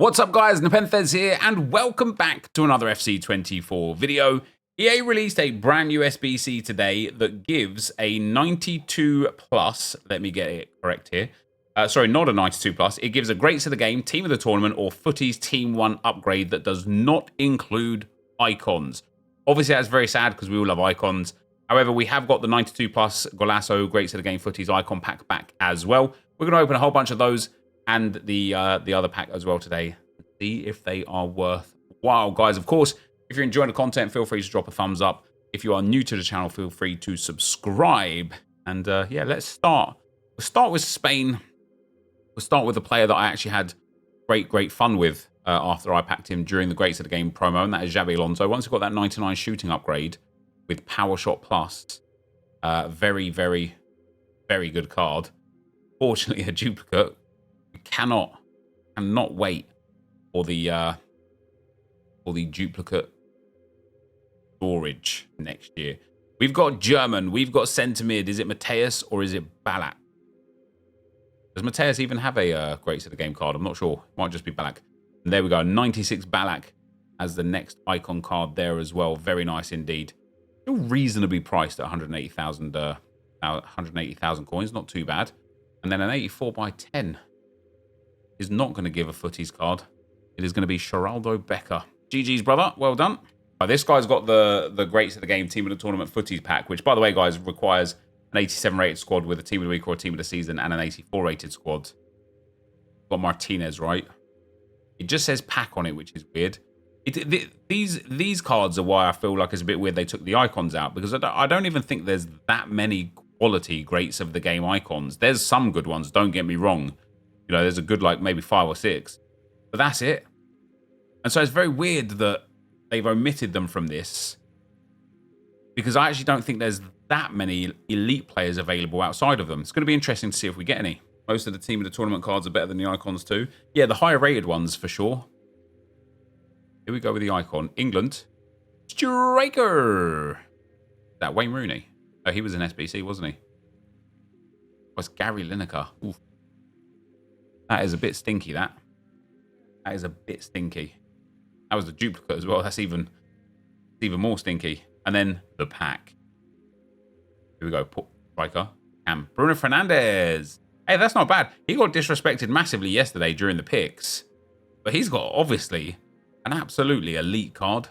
What's up guys, NepentheZ here, and welcome back to another FC24 video. EA released a brand new SBC today that gives a 92 plus, let me get it correct here, sorry, not a 92 plus, it gives a Greats of the Game, Team of the Tournament, or Footies Team 1 upgrade that does not include icons. Obviously that's very sad because we all love icons. However, we have got the 92 plus Golasso Greats of the Game Footies icon pack back as well. We're going to open a whole bunch of those and the other pack as well today. See if they are worthwhile, guys. Of course, if you're enjoying the content, feel free to drop a thumbs up. If you are new to the channel, feel free to subscribe. And yeah, let's start. We'll start with Spain. We'll start with a player that I actually had great fun with after I packed him during the Greats of the Game promo, and that is Xabi Alonso. Once you've got that 99 shooting upgrade with Power Shot Plus, very good card. Fortunately, a duplicate. We cannot wait for the duplicate storage next year. We've got German. We've got centre mid. Is it NepentheZ or is it Ballack? Does NepentheZ even have a Greats of the Game card? I'm not sure. Might just be Ballack. And there we go. 96 Ballack as the next icon card there as well. Very nice indeed. Still reasonably priced at 180,000 coins. Not too bad. And then an 84 by 10 is not going to give a Footies card. It is going to be Geraldo Becker. GG's, brother. Well done. This guy's got the Greats of the Game Team of the Tournament Footies pack, which, by the way, guys, requires an 87 rated squad with a Team of the Week or a Team of the Season and an 84 rated squad. Got Martinez, right? It just says pack on it, which is weird. These cards are why I feel like it's a bit weird they took the icons out, because I don't even think there's that many quality Greats of the Game icons. There's some good ones, don't get me wrong. You know, there's a good, like, maybe 5 or 6. But that's it. And so it's very weird that they've omitted them from this, because I actually don't think there's that many elite players available outside of them. It's going to be interesting to see if we get any. Most of the Team of the Tournament cards are better than the icons too. Yeah, the higher rated ones for sure. Here we go with the icon. England. Striker. That Wayne Rooney. Oh, he was an SBC, wasn't he? Was Gary Lineker. Oof. That is a bit stinky, that. That is a bit stinky. That was the duplicate as well. That's even more stinky. And then the pack. Here we go. Striker. And Bruno Fernandes. Hey, that's not bad. He got disrespected massively yesterday during the picks. But he's got, obviously, an absolutely elite card.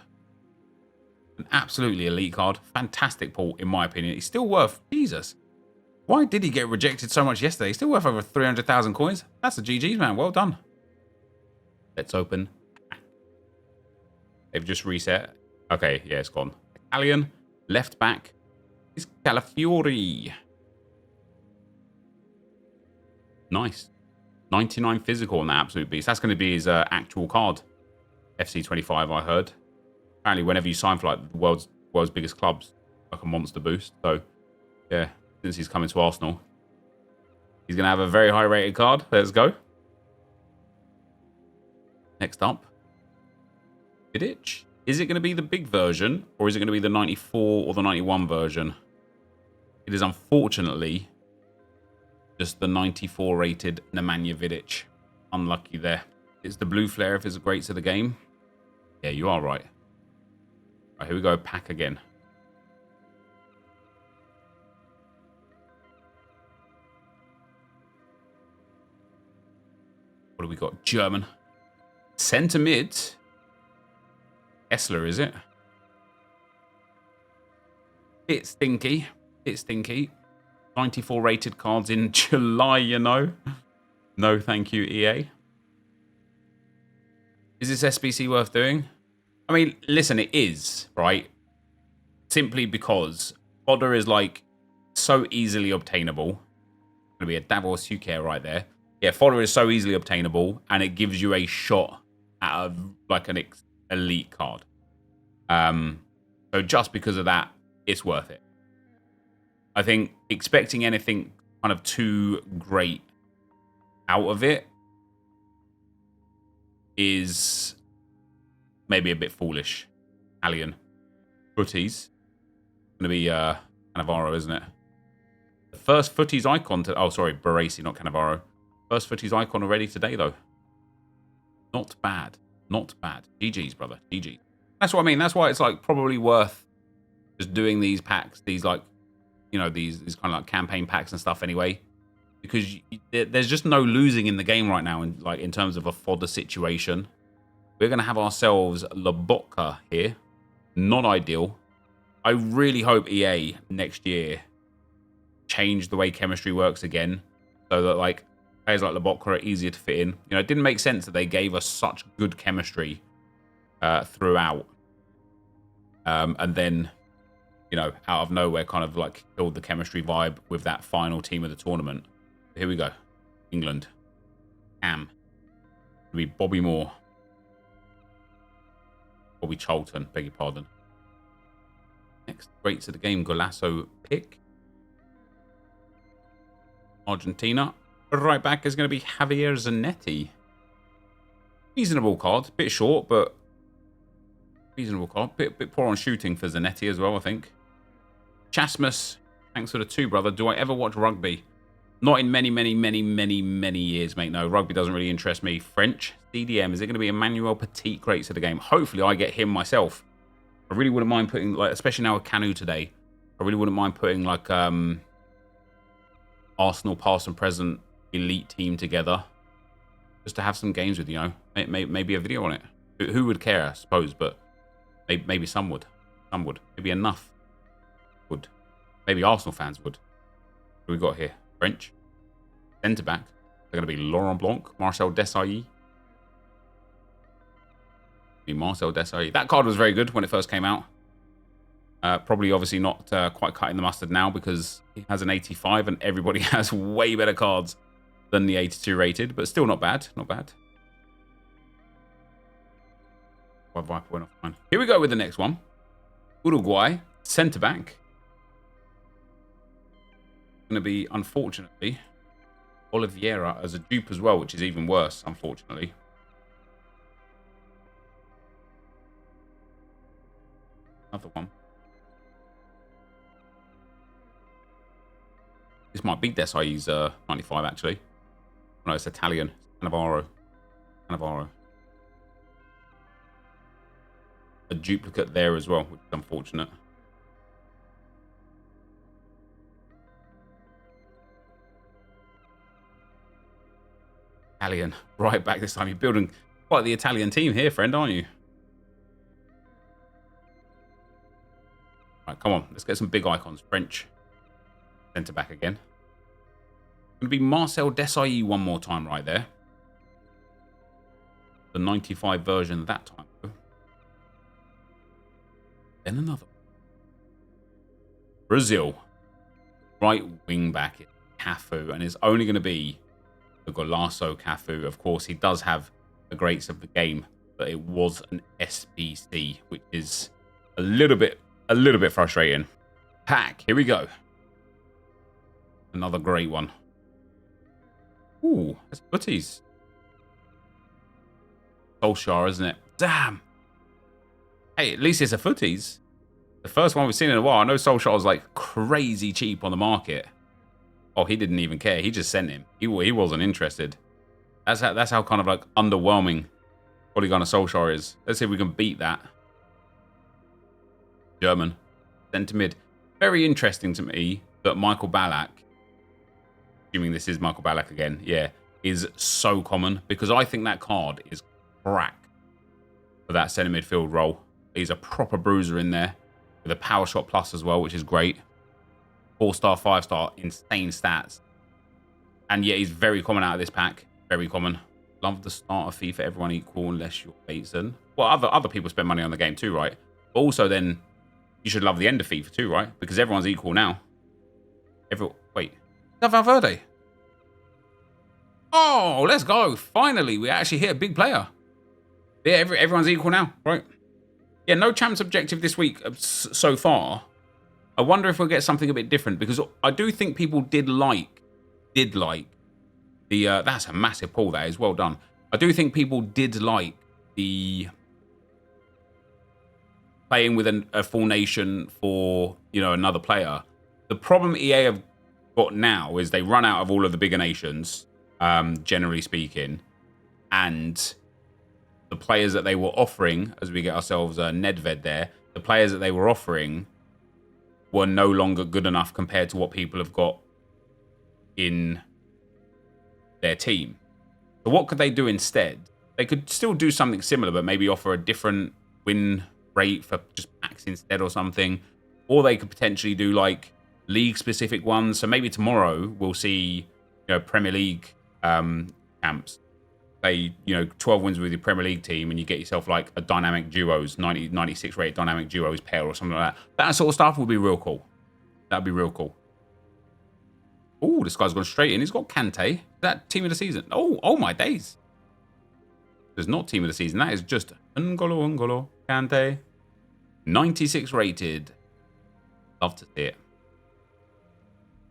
An absolutely elite card. Fantastic pull, in my opinion. He's still worth... Jesus. Why did he get rejected so much yesterday? He's still worth over 300,000 coins. That's the GG's, man. Well done. Let's open. They've just reset. Okay, yeah, it's gone. Italian, left back is Calafiori. Nice. 99 physical on that absolute beast. That's going to be his actual card. FC25, I heard. Apparently, whenever you sign for like the world's biggest clubs, like a monster boost. So, yeah, since he's coming to Arsenal, he's going to have a very high rated card. Let's go. Next up, Vidic. Is it going to be the big version, or is it going to be the 94 or the 91 version? It is unfortunately just the 94 rated Nemanja Vidic. Unlucky there. It's the blue flare if it's a Greats of the Game. Yeah, you are right. All right, here we go. Pack again. What do we got? German. Centre mid. Essler, is it? Bit stinky. Bit stinky. 94 rated cards in July, you know. No, thank you, EA. Is this SBC worth doing? I mean, listen, it is, right? Simply because fodder is, like, so easily obtainable. Going to be a Davos Suker right there. Yeah, fodder is so easily obtainable, and it gives you a shot at like an elite card. So just because of that, it's worth it. I think expecting anything kind of too great out of it is maybe a bit foolish. Alien. Footies. Going to be Cannavaro, isn't it? The first Footies icon to... Oh, sorry, Baresi, not Cannavaro. First Footies icon already today, though. Not bad. Not bad. GG's, brother. GG. That's what I mean. That's why it's like probably worth just doing these packs, these like, you know, these kind of like campaign packs and stuff anyway. Because there's just no losing in the game right now in terms of a fodder situation. We're going to have ourselves Lobotka here. Not ideal. I really hope EA next year change the way chemistry works again, so that like players like Lobotka are easier to fit in. You know, it didn't make sense that they gave us such good chemistry throughout, and then, you know, out of nowhere kind of like killed the chemistry vibe with that final team of the tournament. Here we go. England. Cam. It'll be Bobby Moore. Bobby Charlton, beg your pardon. Next, rates of the game, Golasso pick. Argentina. Right back is going to be Javier Zanetti. Reasonable card. Bit short, but reasonable card. Bit poor on shooting for Zanetti as well, I think. Chasmus. Thanks for the 2, brother. Do I ever watch rugby? Not in many years, mate. No, rugby doesn't really interest me. French. CDM. Is it going to be Emmanuel Petit greats of the game? Hopefully I get him myself. I really wouldn't mind putting, like, especially now with Canu today, I really wouldn't mind putting, like, Arsenal past and present elite team together. Just to have some games with, you know. Maybe a video on it. Who would care, I suppose, but maybe some would. Some would. Maybe enough would. Maybe Arsenal fans would. What have we got here? French. Centre-back. They're going to be Laurent Blanc, Marcel Desailly. Marcel Desailly. That card was very good when it first came out. Probably obviously not quite cutting the mustard now because he has an 85 and everybody has way better cards than the 82 rated, but still not bad. Not bad. Viper went off mine. Here we go with the next one. Uruguay, centre-back. Going to be, unfortunately, Oliveira as a dupe as well, which is even worse, unfortunately. Another one. This might be Desai's 95, actually. No, it's Italian. Cannavaro. A duplicate there as well, which is unfortunate. Italian. Right back this time. You're building quite the Italian team here, friend, aren't you? Right, come on. Let's get some big icons. French. Centre back again. Going to be Marcel Desailly one more time right there. The 95 version that time, though. Then another one. Brazil. Right wing back. Cafu. And it's only going to be the Golasso Cafu. Of course, he does have the greats of the game, but it was an SBC, which is a little bit frustrating. Pack. Here we go. Another great one. Ooh, that's Footies. Solskjaer, isn't it? Damn. Hey, at least it's a Footies. The first one we've seen in a while. I know Solskjaer was like crazy cheap on the market. Oh, he didn't even care. He just sent him. He wasn't interested. That's how kind of like underwhelming Ole Gunnar Solskjaer is. Let's see if we can beat that. German. Centre mid. Very interesting to me that Michael Ballack, assuming this is Michael Ballack again, yeah, is so common because I think that card is crack for that centre midfield role. He's a proper bruiser in there with a power shot plus as well, which is great. 4-star, 5-star, insane stats. And yeah, he's very common out of this pack. Very common. Love the starter fee for everyone equal unless you're Bateson. Well, other people spend money on the game too, right? But also then you should love the ender fee for too, right? Because everyone's equal now. Wait. Is that Valverde? Oh, let's go. Finally, we actually hit a big player. Yeah, everyone's equal now, right? Yeah, no champs objective this week so far. I wonder if we'll get something a bit different because I do think people did like the that's a massive pull, that is well done. I do think people did like the playing with a full nation for, you know, another player. The problem EA have got now is they run out of all of the bigger nations, generally speaking, and players that they were offering, as we get ourselves NepentheZ there, the players that they were offering were no longer good enough compared to what people have got in their team. So what could they do instead? They could still do something similar, but maybe offer a different win rate for just packs instead or something. Or they could potentially do like league-specific ones. So maybe tomorrow we'll see, Premier League camps. Play, 12 wins with your Premier League team, and you get yourself like a dynamic duos, 96 rated dynamic duos pair or something like that. That sort of stuff would be real cool. That'd be real cool. Oh, this guy's gone straight in. He's got Kante. Is that team of the season? Oh my days. There's not team of the season. That is just N'Golo Kante. 96 rated. Love to see it.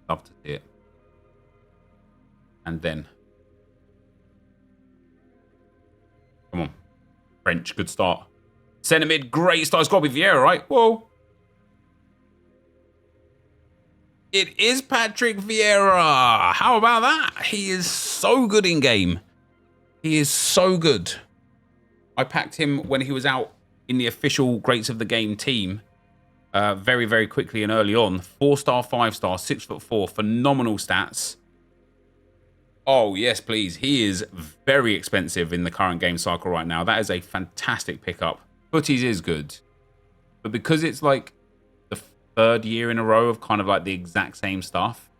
Love to see it. And then. Come on. French, good start. Centre mid, great start. It's got to be Vieira, right? Whoa. It is Patrick Vieira. How about that? He is so good in game. He is so good. I packed him when he was out in the official Greats of the Game team very, very quickly and early on. 4-star, 5-star, 6'4", phenomenal stats. Oh, yes, please. He is very expensive in the current game cycle right now. That is a fantastic pickup. Footies is good. But because it's like the third year in a row of kind of like the exact same stuff,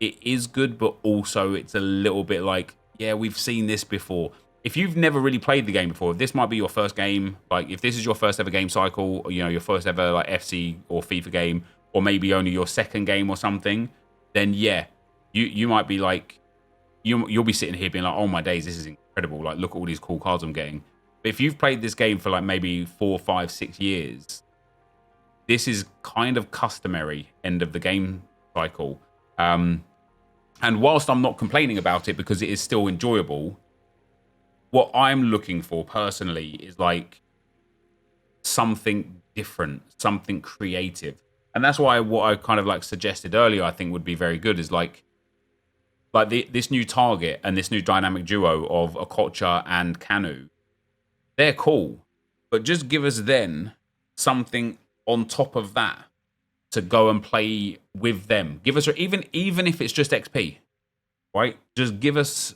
it is good, but also it's a little bit like, yeah, we've seen this before. If you've never really played the game before, if this might be your first game, like if this is your first ever game cycle, or, your first ever like FC or FIFA game, or maybe only your second game or something, then yeah, you might be like, you'll be sitting here being like, oh my days, this is incredible. Like, look at all these cool cards I'm getting. But if you've played this game for like maybe 4, 5, 6 years, this is kind of customary end of the game cycle. And whilst I'm not complaining about it because it is still enjoyable, what I'm looking for personally is like something different, something creative. And that's why what I kind of like suggested earlier, I think would be very good is like this new target and this new dynamic duo of Okocha and Kanu. They're cool, but just give us then something on top of that to go and play with them. Give us, even if it's just XP, right? Just give us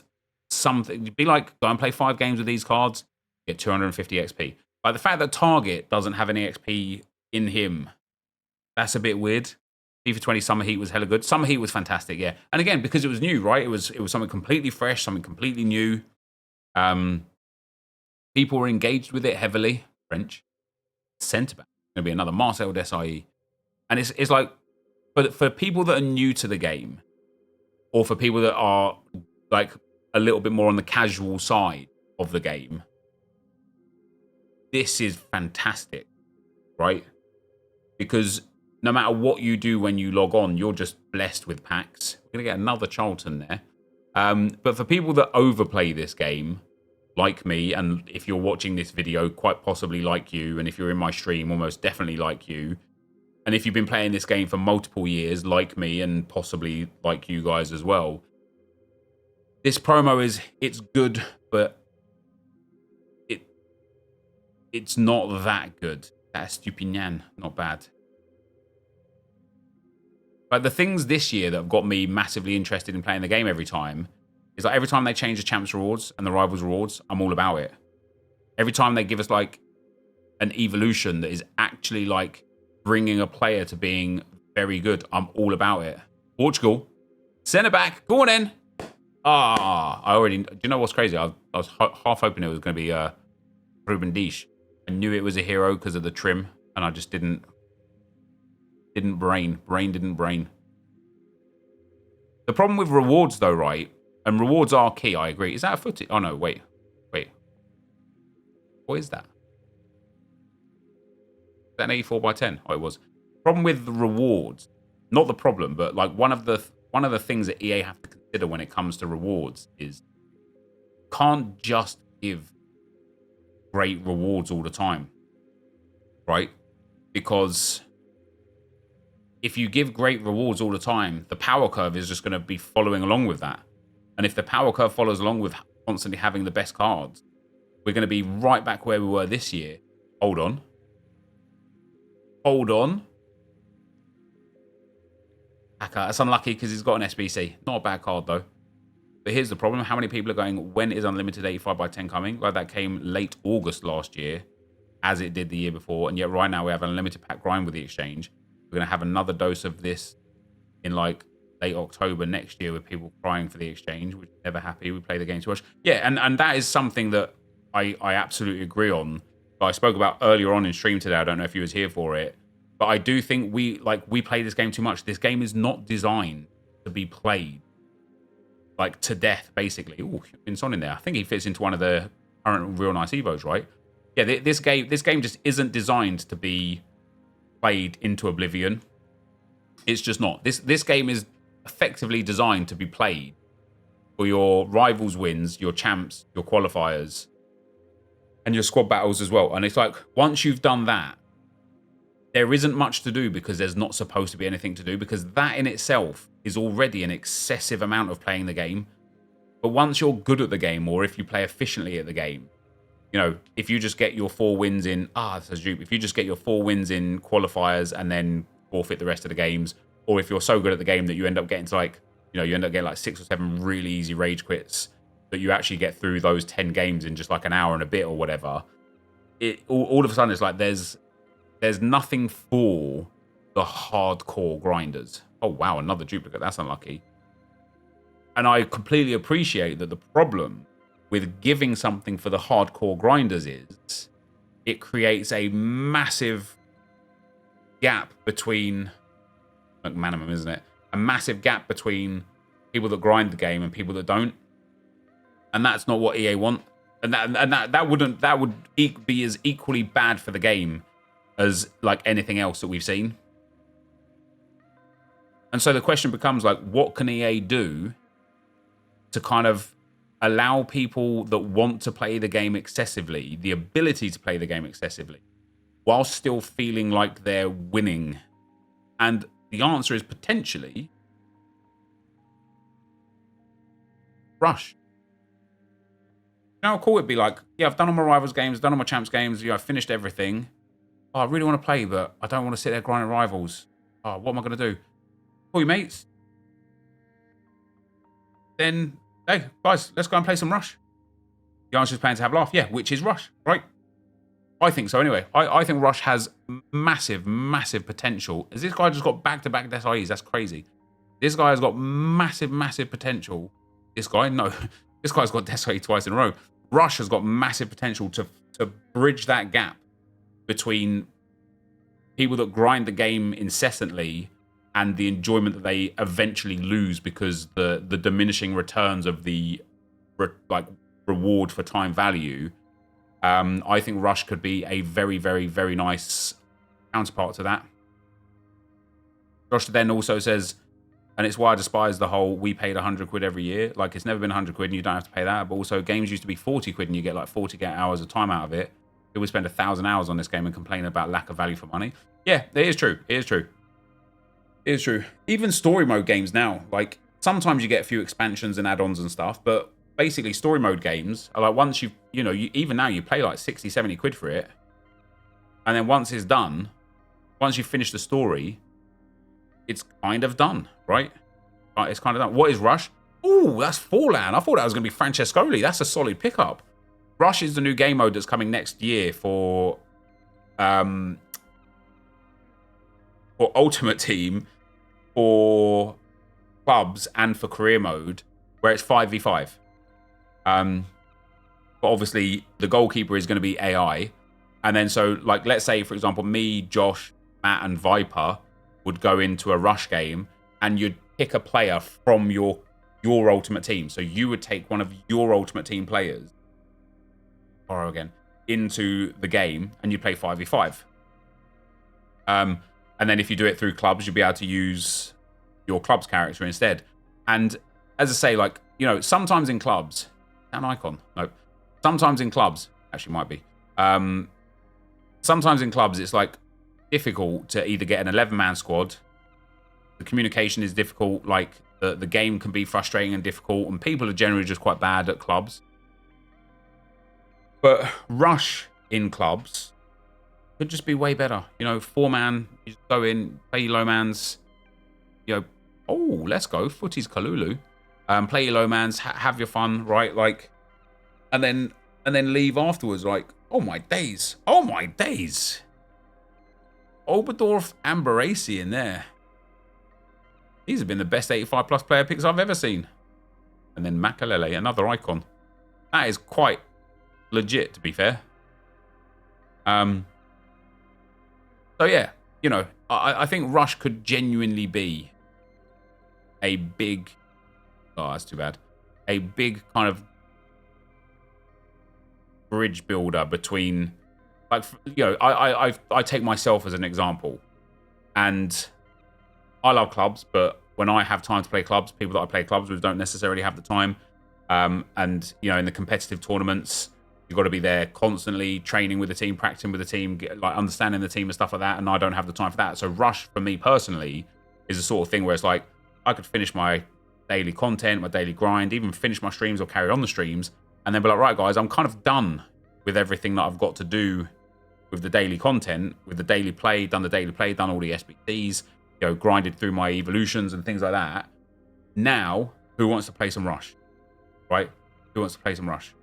something. Be like, go and play 5 games with these cards, get 250 XP. Like the fact that Target doesn't have any XP in him, that's a bit weird. FIFA 20 Summer Heat was hella good. Summer Heat was fantastic, yeah. And again, because it was new, right? It was something completely fresh, something completely new. People were engaged with it heavily. French. Centre back. Going to be another Marcel Desailly. And it's like, for people that are new to the game, or for people that are like a little bit more on the casual side of the game, this is fantastic, right? Because no matter what you do when you log on, you're just blessed with packs. We're going to get another Charlton there. But for people that overplay this game, like me, and if you're watching this video, quite possibly like you, and if you're in my stream, almost definitely like you, and if you've been playing this game for multiple years, like me, and possibly like you guys as well, this promo it's good, but it's not that good. That's Stupinian, not bad. But the things this year that have got me massively interested in playing the game every time is like every time they change the champs rewards and the rivals rewards, I'm all about it. Every time they give us like an evolution that is actually like bringing a player to being very good, I'm all about it. Portugal, centre back, go on in. Do you know what's crazy? I was half hoping it was going to be Ruben Dish. I knew it was a hero because of the trim, and I just didn't brain. The problem with rewards though, right? And rewards are key, I agree. Is that a footy? Oh no, wait. What is that? Is that an 84x10? Oh, it was. Problem with the rewards, not the problem, but like one of the things that EA have to consider when it comes to rewards is can't just give great rewards all the time, right? Because if you give great rewards all the time, the power curve is just going to be following along with that. And if the power curve follows along with constantly having the best cards, we're going to be right back where we were this year. Hold on. Hold on. Hacker. That's unlucky because he's got an SBC. Not a bad card, though. But here's the problem. How many people are going, when is Unlimited 85x10 coming? Like, that came late August last year, as it did the year before. And yet right now we have an Unlimited pack grind with the exchange. We're going to have another dose of this in, like, late October next year with people crying for the exchange, which is never happy. We play the game too much. Yeah, and that is something that I absolutely agree on. I spoke about earlier on in stream today. I don't know if you was here for it. But I do think we play this game too much. This game is not designed to be played like to death, basically. Oh, Bin's on in there. I think he fits into one of the current real nice Evos, right? Yeah, this game just isn't designed to be played into oblivion. It's just not. This game is effectively designed to be played for your rivals wins, your champs, your qualifiers, and your squad battles as well. And it's like, once you've done that, there isn't much to do because there's not supposed to be anything to do, because that in itself is already an excessive amount of playing the game. But once you're good at the game, or if you play efficiently at the game, you know, if you just get your 4 wins in, that's a dupe. If you just get your 4 wins in qualifiers and then forfeit the rest of the games, or if you're so good at the game that you end up getting to, like, you know, you end up getting like 6 or 7 really easy rage quits, that you actually get through those 10 games in just like an hour and a bit or whatever, it all of a sudden it's like there's nothing for the hardcore grinders. Oh, wow, another duplicate. That's unlucky. And I completely appreciate that the problem with giving something for the hardcore grinders is it creates a massive gap between... McManamum, isn't it? A massive gap between people that grind the game and people that don't. And that's not what EA want. And that would be as equally bad for the game as like anything else that we've seen. And so the question becomes, like, what can EA do to kind of allow people that want to play the game excessively the ability to play the game excessively while still feeling like they're winning? And the answer is potentially rush. You know how cool it'd be, like, yeah, I've done all my rivals games, done all my champs games, I've finished everything. Oh, I really want to play, but I don't want to sit there grinding rivals. Oh, what am I going to do? Call your mates. Then, hey, guys, let's go and play some Rush. The answer is playing to have a laugh. Yeah, which is Rush, right? I think so anyway. I think Rush has massive, massive potential. As this guy just got back-to-back SIEs, that's crazy. This guy has got massive, massive potential. This guy? No. This guy's got SIE twice in a row. Rush has got massive potential to bridge that gap between people that grind the game incessantly and the enjoyment that they eventually lose because the diminishing returns of the reward for time value. I think Rush could be a very, very, very nice counterpart to that. Josh then also says, and it's why I despise the whole we paid 100 quid every year. Like, it's never been 100 quid and you don't have to pay that. But also, games used to be 40 quid and you get like 40 hours of time out of it. People spend 1,000 hours on this game and complain about lack of value for money. Yeah, it is true. It is true. It is true. Even story mode games now, like, sometimes you get a few expansions and add-ons and stuff, but basically story mode games are like, once you even now you pay like 60, 70 quid for it. And then once it's done, once you finish the story, it's kind of done, right? It's kind of done. What is Rush? Ooh, that's Fallout. I thought that was going to be Francescoli. That's a solid pickup. Rush is the new game mode that's coming next year for Ultimate Team, for clubs, and for career mode, where it's 5v5. But obviously, the goalkeeper is going to be AI. And then so, like, let's say, for example, me, Josh, Matt, and Viper would go into a Rush game, and you'd pick a player from your Ultimate Team. So you would take one of your Ultimate Team players, borrow again, into the game, and you play 5v5. And then if you do it through clubs, you'll be able to use your club's character instead. And as I say, like, sometimes in clubs, an icon, nope. Sometimes in clubs, actually might be. Sometimes in clubs, it's like difficult to either get an 11-man squad. The communication is difficult. Like the game can be frustrating and difficult, and people are generally just quite bad at clubs. But Rush in clubs could just be way better. You know, 4-man, you just go in, play your low mans, you know, oh, let's go, Footies Kalulu. Play your low mans, have your fun, right? Like, and then leave afterwards. Like, oh my days, oh my days. Oberdorf and Baresi in there. These have been the best 85+ player picks I've ever seen. And then Makalele, another icon. That is quite legit, to be fair. So yeah, you know, I think Rush could genuinely be a big, oh, that's too bad, a big kind of bridge builder between, like, you know, I take myself as an example, and I love clubs, but when I have time to play clubs, people that I play clubs with don't necessarily have the time. And, you know, in the competitive tournaments, you've got to be there constantly, training with the team, practicing with the team, like understanding the team and stuff like that, and I don't have the time for that. So Rush, for me personally, is the sort of thing where it's like, I could finish my daily content, my daily grind, even finish my streams or carry on the streams, and then be like, right, guys, I'm kind of done with everything that I've got to do with the daily content, with the daily play, done the daily play, done all the SBCs, you know, grinded through my evolutions and things like that. Now, who wants to play some Rush? Right? Who wants to play some Rush?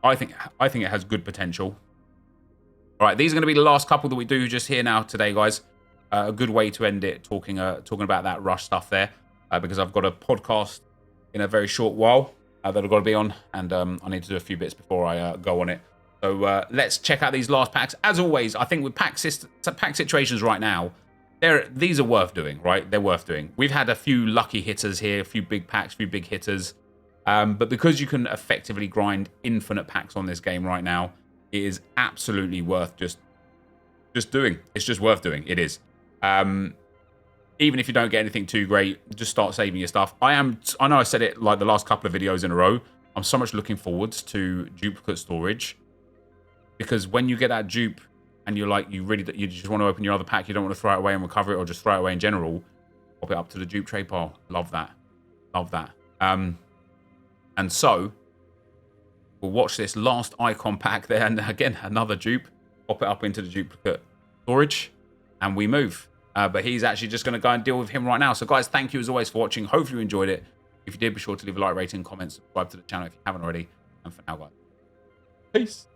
I think it has good potential. All right, these are going to be the last couple that we do just here now today, guys. A good way to end it, talking about that Rush stuff there, because I've got a podcast in a very short while that I've got to be on, and I need to do a few bits before I go on it. So let's check out these last packs. As always, I think with pack situations right now, these are worth doing, right? They're worth doing. We've had a few lucky hitters here, a few big packs, a few big hitters. But because you can effectively grind infinite packs on this game right now, it is absolutely worth just doing. It's just worth doing. It is. Even if you don't get anything too great, just start saving your stuff. I know I said it like the last couple of videos in a row. I'm so much looking forward to duplicate storage, because when you get that dupe and you're like, you just want to open your other pack, you don't want to throw it away and recover it, or just throw it away in general, pop it up to the dupe trade pile. Love that. Love that. And so we'll watch this last icon pack there, and again, another dupe, pop it up into the duplicate storage, and we move. But he's actually just going to go and deal with him right now. So guys, thank you as always for watching. Hopefully you enjoyed it. If you did, be sure to leave a like, rating, comment, subscribe to the channel if you haven't already. And for now, guys, peace.